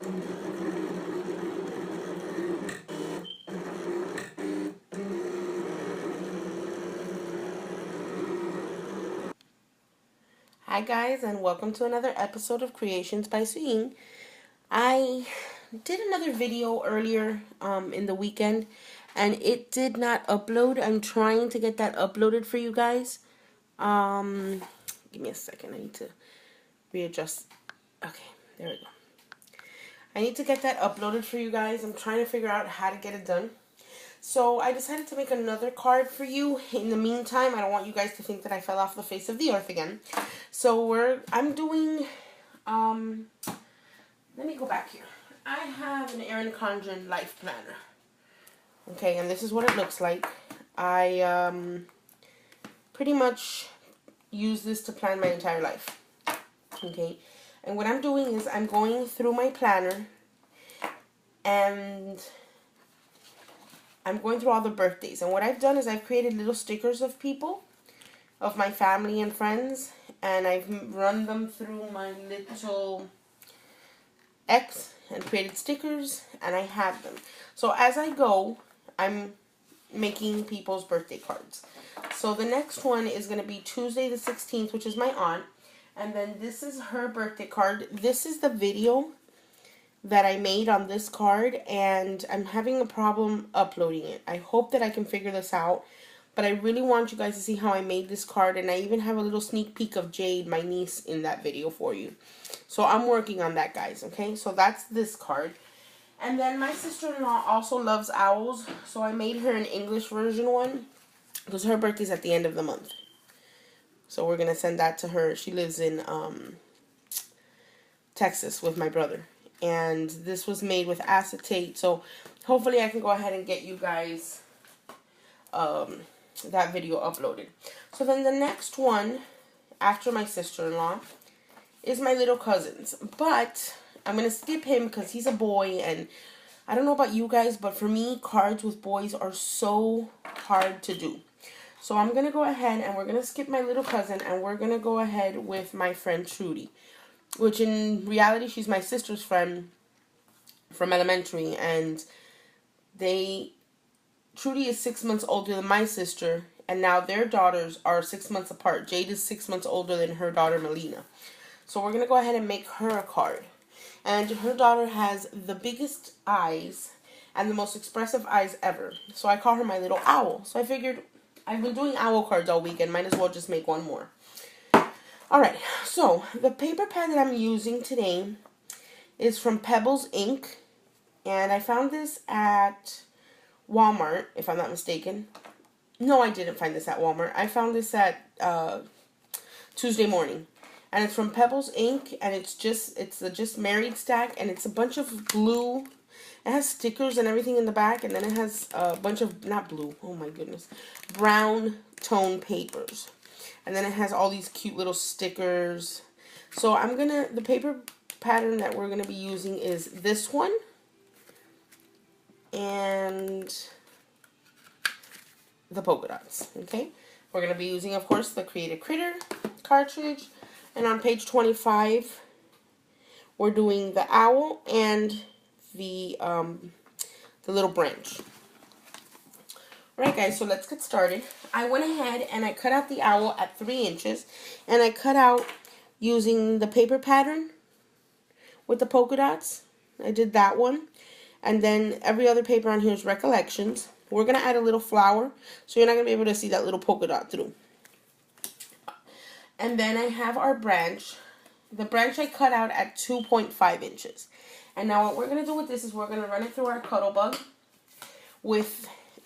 Hi guys, and welcome to another episode of Creations by Seeing. I did another video earlier in the weekend, and it did not upload. I'm trying to get that uploaded for you guys. Give me a second. I need to readjust. Okay, there we go. I need to get that uploaded for you guys. I'm trying to figure out how to get it done. So I decided to make another card for you. In the meantime, I don't want you guys to think that I fell off the face of the earth again. So I'm doing, let me go back here. I have an Erin Condren life planner. Okay, and this is what it looks like. I pretty much use this to plan my entire life. Okay, and what I'm doing is I'm going through my planner and I'm going through all the birthdays. And what I've done is I've created little stickers of people, of my family and friends, and I've run them through my little X and created stickers, and I have them. So as I go, I'm making people's birthday cards. So the next one is going to be Tuesday the 16th, which is my aunt. And then this is her birthday card. This is the video that I made on this card, and I'm having a problem uploading it. I hope that I can figure this out, but I really want you guys to see how I made this card, and I even have a little sneak peek of Jade, my niece, in that video for you. So I'm working on that, guys, okay? So that's this card. And then my sister-in-law also loves owls, so I made her an English version one, because her birthday's at the end of the month. So we're going to send that to her. She lives in Texas with my brother. And this was made with acetate, so hopefully I can go ahead and get you guys that video uploaded. So then the next one, after my sister-in-law, is my little cousins. But I'm going to skip him because he's a boy, and I don't know about you guys, but for me, cards with boys are so hard to do. So I'm going to go ahead and we're going to skip my little cousin, and we're going to go ahead with my friend Trudy, which in reality, she's my sister's friend from elementary, and Trudy is 6 months older than my sister, and now their daughters are 6 months apart. Jade is 6 months older than her daughter, Melina. So we're going to go ahead and make her a card. And her daughter has the biggest eyes and the most expressive eyes ever. So I call her my little owl. So I figured I've been doing owl cards all weekend. Might as well just make one more. Alright, so the paper pad that I'm using today is from Pebbles Ink. And I found this at Walmart, if I'm not mistaken. No, I didn't find this at Walmart. I found this at Tuesday Morning. And it's from Pebbles Ink, and it's the Just Married stack, and it's a bunch of blue. It has stickers and everything in the back, and then it has a bunch of, not blue, oh my goodness, brown tone papers. And then it has all these cute little stickers. So the paper pattern that we're going to be using is this one. And the polka dots, okay? We're going to be using, of course, the Create a Critter cartridge. And on page 25, we're doing the owl and the little branch. Alright guys, so let's get started. I went ahead and I cut out the owl at 3 inches. And I cut out using the paper pattern with the polka dots. I did that one. And then every other paper on here is Recollections. We're going to add a little flower, so you're not going to be able to see that little polka dot through. And then I have our branch. The branch I cut out at 2.5 inches. And now what we're going to do with this is we're going to run it through our Cuttlebug.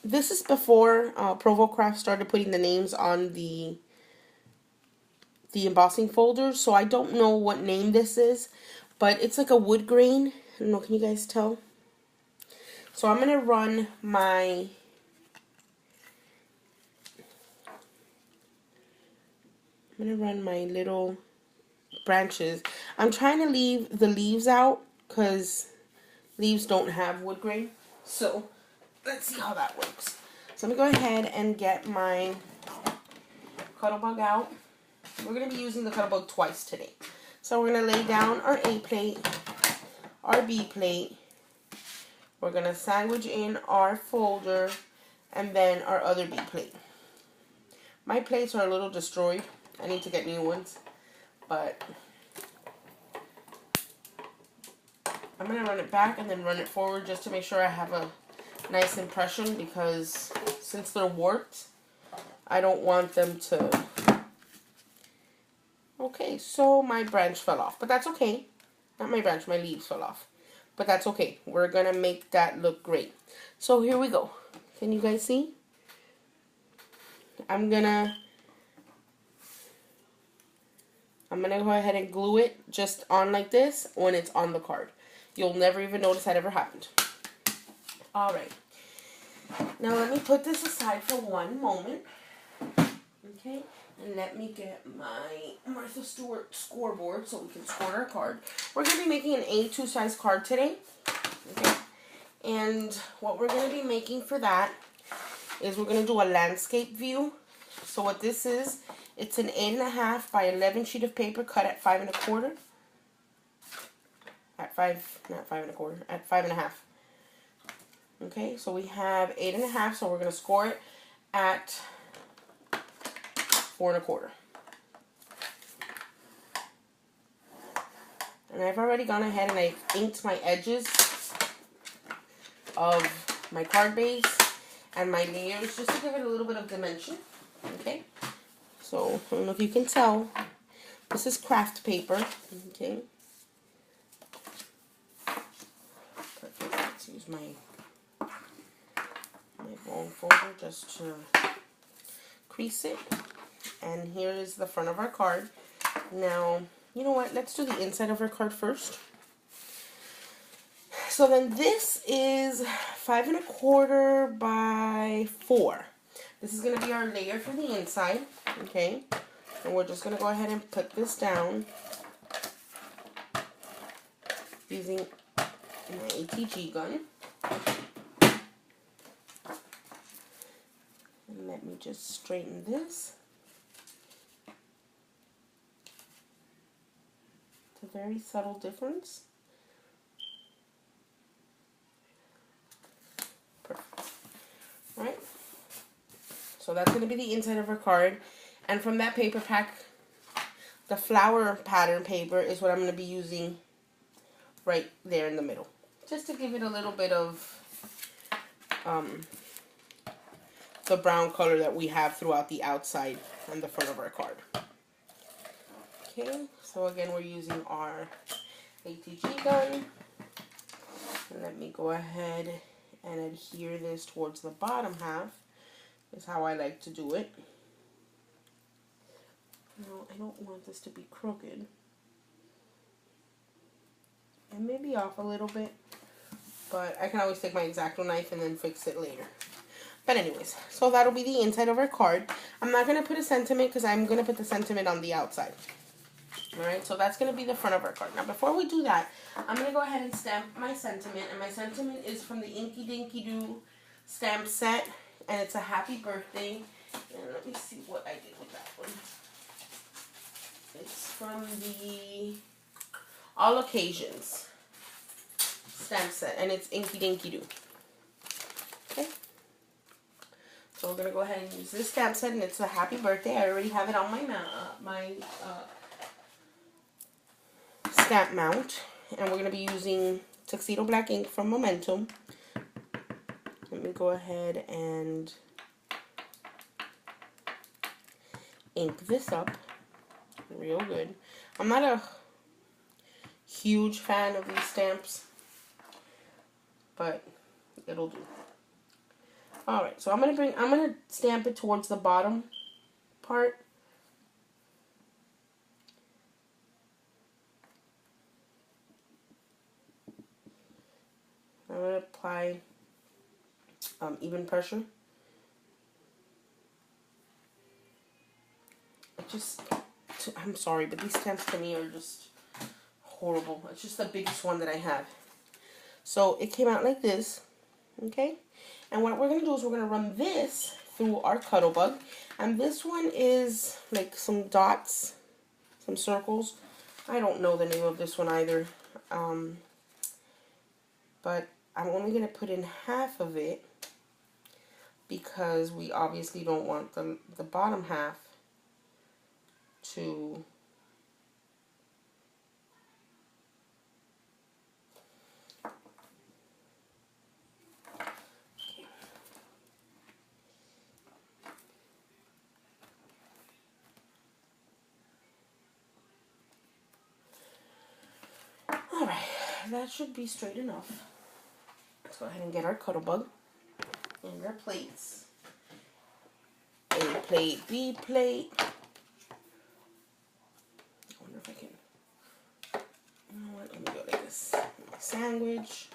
This is before Provo Craft started putting the names on the embossing folders. So I don't know what name this is, but it's like a wood grain. I don't know, can you guys tell? So I'm going to run my little branches. I'm trying to leave the leaves out because leaves don't have wood grain. So let's see how that works. So I'm going to go ahead and get my Cuttlebug out. We're going to be using the Cuttlebug twice today. So we're going to lay down our A plate our B plate. We're going to sandwich in our folder and then our other B plate. My plates are a little destroyed. I need to get new ones. But I'm going to run it back and then run it forward just to make sure I have a nice impression, because since they're warped, I don't want them to... Okay, so my branch fell off, but that's okay. Not my branch, my leaves fell off. But that's okay. We're going to make that look great. So here we go. Can you guys see? I'm gonna go ahead and glue it just on like this when it's on the card. You'll never even notice that ever happened. Alright. Now let me put this aside for one moment. Okay. And let me get my Martha Stewart scoreboard so we can score our card. We're going to be making an A2 size card today. Okay. And what we're going to be making for that is we're going to do a landscape view. So what this is, it's an 8.5 by 11 sheet of paper cut at 5 1/4. At 5, not 5 1/4, at 5 1/2. Okay, so we have 8.5, so we're going to score it at 4 1/4. And I've already gone ahead and I've inked my edges of my card base and my layers just to give it a little bit of dimension. Okay, so I don't know if you can tell, this is craft paper. Okay, perfect. Let's use my bone folder just to crease it. And here is the front of our card. Now, you know what? Let's do the inside of our card first. So then this is 5 1/4 by 4. This is going to be our layer for the inside. Okay. And we're just going to go ahead and put this down using my ATG gun. And let me just straighten this. It's a very subtle difference. Perfect. Right? So that's going to be the inside of our card. And from that paper pack, the flower pattern paper is what I'm going to be using right there in the middle. Just to give it a little bit of the brown color that we have throughout the outside and the front of our card. Okay, so again we're using our ATG gun. And let me go ahead and adhere this towards the bottom half. Is how I like to do it. No, I don't want this to be crooked. It may be off a little bit, but I can always take my X-Acto knife and then fix it later. But anyways, so that'll be the inside of our card. I'm not going to put a sentiment because I'm going to put the sentiment on the outside. Alright, so that's going to be the front of our card. Now before we do that, I'm going to go ahead and stamp my sentiment. And my sentiment is from the Inky Dinky Doo stamp set. And it's a happy birthday. And let me see what I did with that one. It's from the All Occasions stamp set. And it's Inky Dinky Doo. Okay. So we're going to go ahead and use this stamp set. And it's a happy birthday. I already have it on my stamp mount. And we're going to be using Tuxedo Black ink from Momentum. Let me go ahead and ink this up real good. I'm not a huge fan of these stamps, but it'll do. Alright, so I'm gonna stamp it towards the bottom part. I'm gonna apply even pressure. I'm sorry, but these stamps to me are just horrible. It's just the biggest one that I have. So it came out like this, okay? And what we're going to do is we're going to run this through our Cuttlebug. And this one is like some dots, some circles. I don't know the name of this one either. but I'm only going to put in half of it because we obviously don't want the bottom half to Alright, that should be straight enough. Let's go ahead and get our Cuttlebug and our plates. A plate, B plate. I wonder if I can, you know what, let me go like this. My sandwich.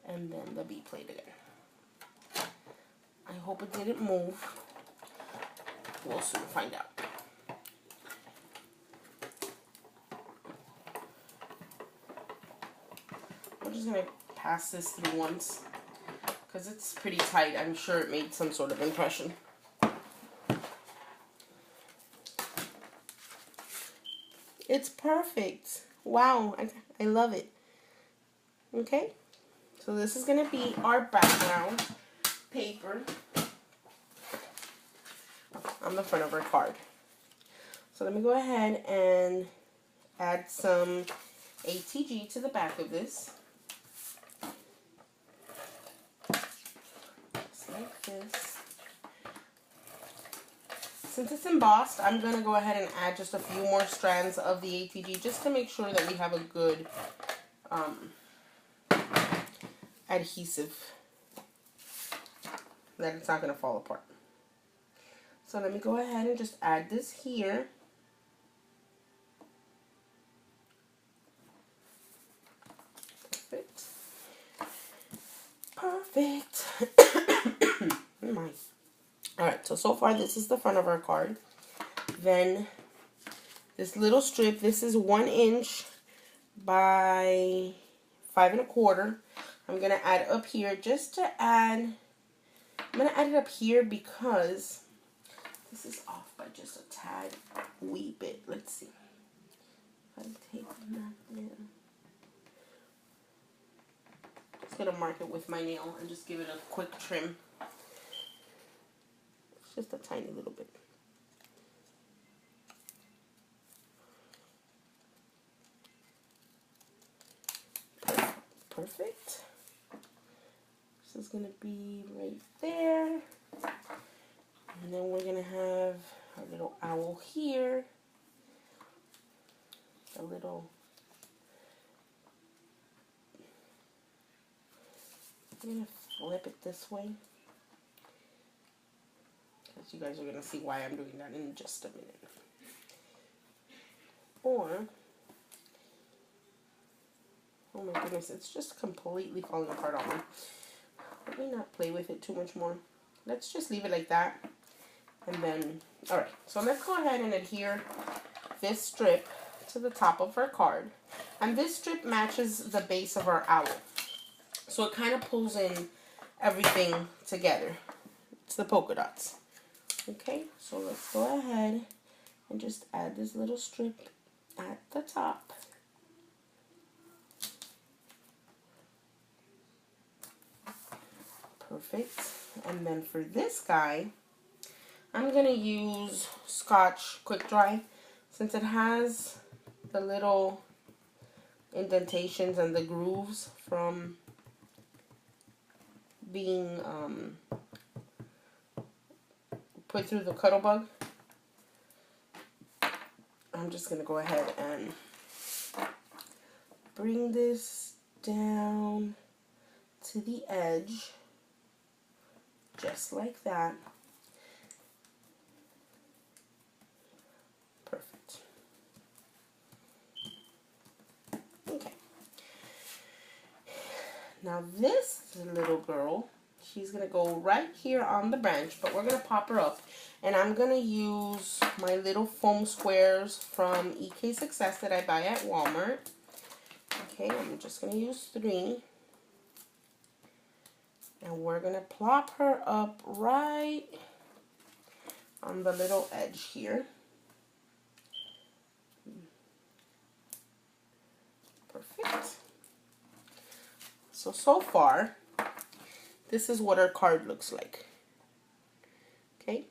And then the B plate again. I hope it didn't move. We'll soon find out. I'm just going to pass this through once because it's pretty tight. I'm sure it made some sort of impression. It's perfect. Wow, I love it. Okay, so this is going to be our background paper on the front of our card. So let me go ahead and add some ATG to the back of this. Just like this. Since it's embossed, I'm going to go ahead and add just a few more strands of the ATG just to make sure that we have a good adhesive, that it's not going to fall apart. So let me go ahead and just add this here. Perfect. Perfect. My. Alright, so far this is the front of our card. Then this little strip, this is 1 inch by 5 1/4. I'm going to add up here just to add, I'm going to add it up here because this is off by just a tad wee bit. Let's see. If I take that there. Just going to mark it with my nail and just give it a quick trim. Just a tiny little bit. Perfect. This is going to be right there. And then we're going to have our little owl here. A little. I'm going to flip it this way. Because you guys are going to see why I'm doing that in just a minute. Or, oh my goodness, it's just completely falling apart on me. Let me not play with it too much more. Let's just leave it like that. And then, alright, so let's go ahead and adhere this strip to the top of our card. And this strip matches the base of our owl. So it kind of pulls in everything together. It's the polka dots. Okay, so let's go ahead and just add this little strip at the top. Perfect. And then for this guy, I'm going to use Scotch Quick Dry since it has the little indentations and the grooves from being put through the Cuttlebug. I'm just going to go ahead and bring this down to the edge, just like that. Perfect. Okay. Now this little girl, she's going to go right here on the branch, but we're going to pop her up. And I'm going to use my little foam squares from EK Success that I buy at Walmart. Okay, I'm just going to use 3. And we're going to plop her up right on the little edge here. So far, this is what our card looks like. Okay?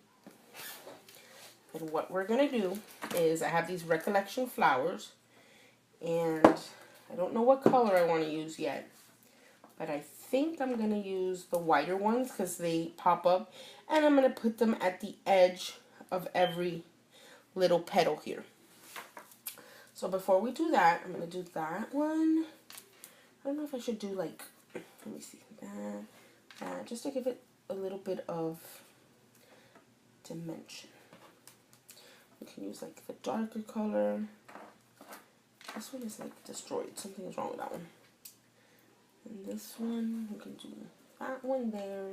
And what we're going to do is, I have these Recollection flowers, and I don't know what color I want to use yet, but I think I'm going to use the whiter ones because they pop up, and I'm going to put them at the edge of every little petal here. So before we do that, I'm going to do that one. I don't know if I should do like, let me see, that, just to give it a little bit of dimension. We can use like the darker color. This one is like destroyed. Something is wrong with that one. And this one, we can do that one there,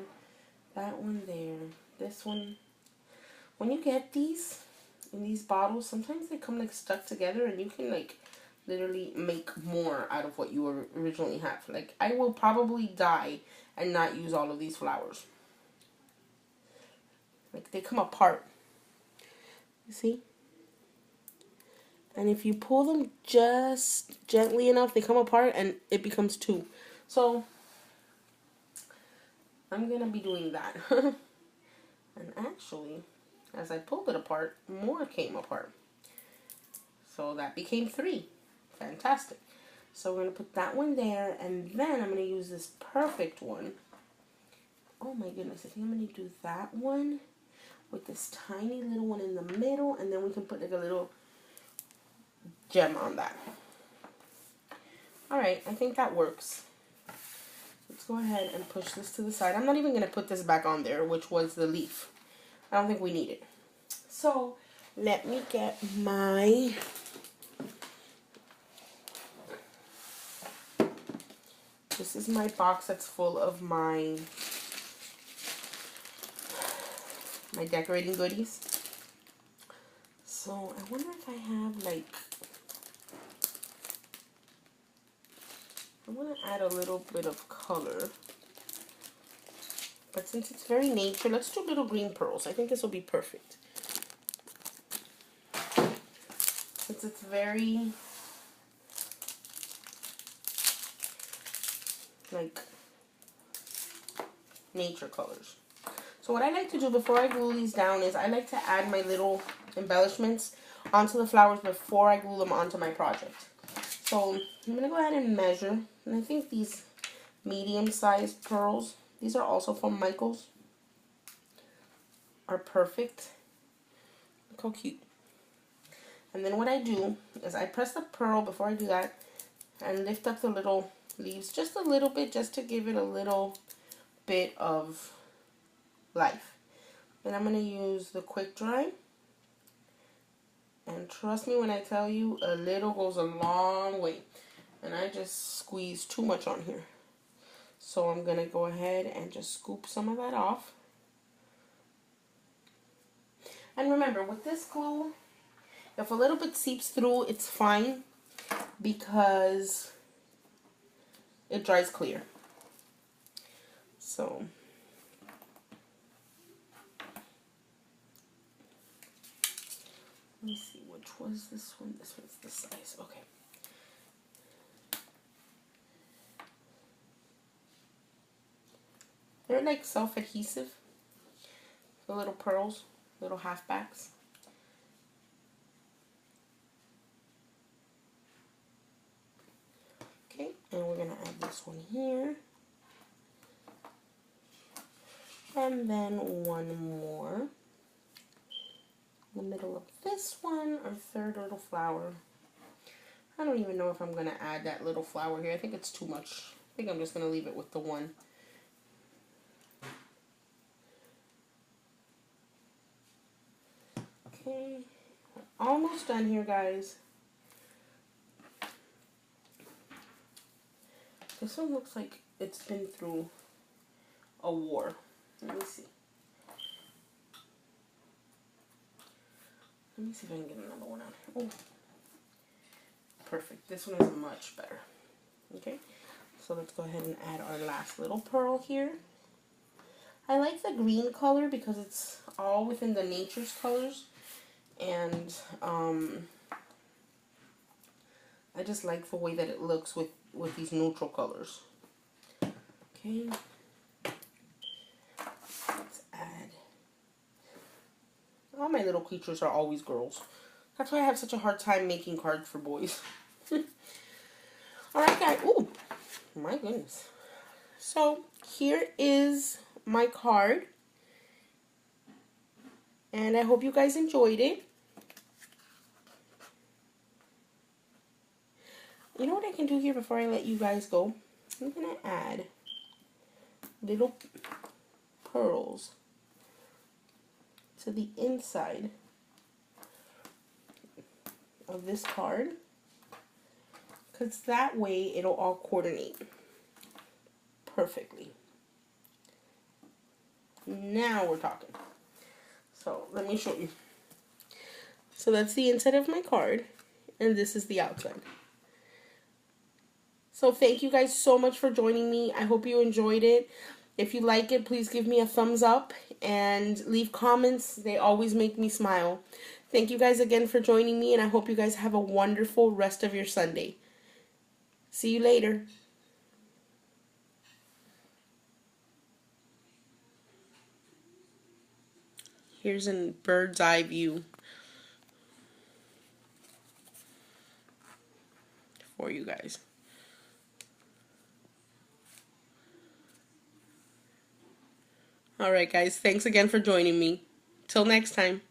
that one there, this one. When you get these in these bottles, sometimes they come like stuck together, and you can like literally make more out of what you originally have. Like, I will probably die and not use all of these flowers. Like, they come apart. You see? And if you pull them just gently enough, they come apart and it becomes two. So, I'm going to be doing that. And actually, as I pulled it apart, more came apart. So that became 3. Fantastic. So we're going to put that one there, and then I'm going to use this perfect one. Oh my goodness, I think I'm going to do that one with this tiny little one in the middle, and then we can put like a little gem on that. Alright, I think that works. Let's go ahead and push this to the side. I'm not even going to put this back on there, which was the leaf. I don't think we need it. So, let me get my... This is my box that's full of my decorating goodies. So I wonder if I have like, I want to add a little bit of color. But since it's very nature, let's do little green pearls. I think this will be perfect. Since it's very like nature colors. So what I like to do before I glue these down is I like to add my little embellishments onto the flowers before I glue them onto my project. So I'm going to go ahead and measure. And I think these medium-sized pearls, these are also from Michaels, are perfect. Look how cute. And then what I do is I press the pearl before I do that and lift up the little leaves just a little bit, just to give it a little bit of life. Then I'm going to use the quick dry, and trust me when I tell you, a little goes a long way, and I just squeeze too much on here. So I'm going to go ahead and just scoop some of that off. And remember, with this glue, if a little bit seeps through, it's fine, because it dries clear. So let me see, which was this one? This one's this size. Okay. They're like self-adhesive. The little pearls, little halfbacks. Okay, and we're gonna add this one here. And then one more in the middle of this one, our third little flower. I don't even know if I'm going to add that little flower here. I think it's too much. I think I'm just going to leave it with the one. Okay, almost done here, guys. This one looks like it's been through a war. Let me see. Let me see if I can get another one out. Oh, perfect. This one is much better. Okay, so let's go ahead and add our last little pearl here. I like the green color because it's all within the nature's colors, and I just like the way that it looks with these neutral colors. Okay. Let's add. All my little creatures are always girls. That's why I have such a hard time making cards for boys. Alright, guys. Ooh, my goodness. So, here is my card. And I hope you guys enjoyed it. You know what I can do here before I let you guys go? I'm going to add little pearls to the inside of this card, because that way it'll all coordinate perfectly. Now we're talking. So let me show you. So that's the inside of my card, and this is the outside. So thank you guys so much for joining me. I hope you enjoyed it. If you like it, please give me a thumbs up and leave comments. They always make me smile. Thank you guys again for joining me, and I hope you guys have a wonderful rest of your Sunday. See you later. Here's a bird's eye view for you guys. Alright guys, thanks again for joining me. Till next time.